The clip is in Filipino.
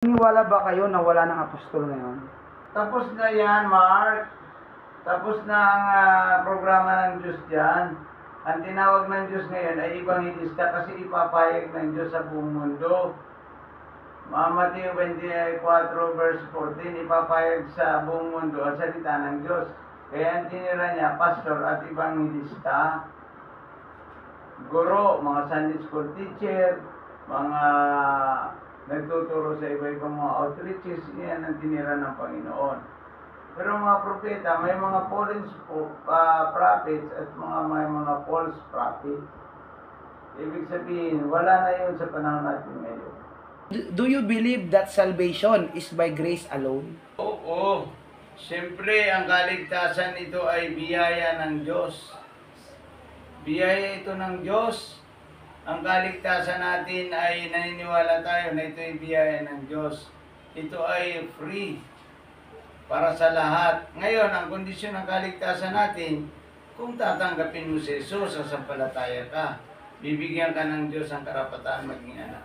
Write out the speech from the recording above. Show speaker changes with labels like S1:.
S1: Naniniwala ba kayo na wala ng apostol ngayon?
S2: Tapos na yan, Mark. Tapos na ang programa ng Diyos dyan. Ang tinawag ng Diyos ngayon ay Evangelista kasi ipapahayag ng Diyos sa buong mundo. Mateo 24 verse 14, ipapahayag sa buong mundo ang salita ng Diyos. Kaya ang tinira niya, pastor at evangelista, guro, mga Sunday school teacher, mga nagtuturo sa iba-ibang mga outreaches, yan ang tinira ng Panginoon. Pero mga propeta, may mga false prophets at may mga false prophets. Ibig sabihin, wala na yun sa panahon natin ngayon.
S1: Do you believe that salvation is by grace alone?
S2: Oo. Siyempre, ang kaligtasan ito ay biyaya ng Diyos. Biyaya ito ng Diyos. Ang kaligtasan natin ay naniniwala tayo na ito ay biyaya ng Diyos. Ito ay free para sa lahat. Ngayon, ang kondisyon ng kaligtasan natin, kung tatanggapin mo si Jesus, sasampalataya ka, bibigyan ka ng Diyos ang karapatan maging anak.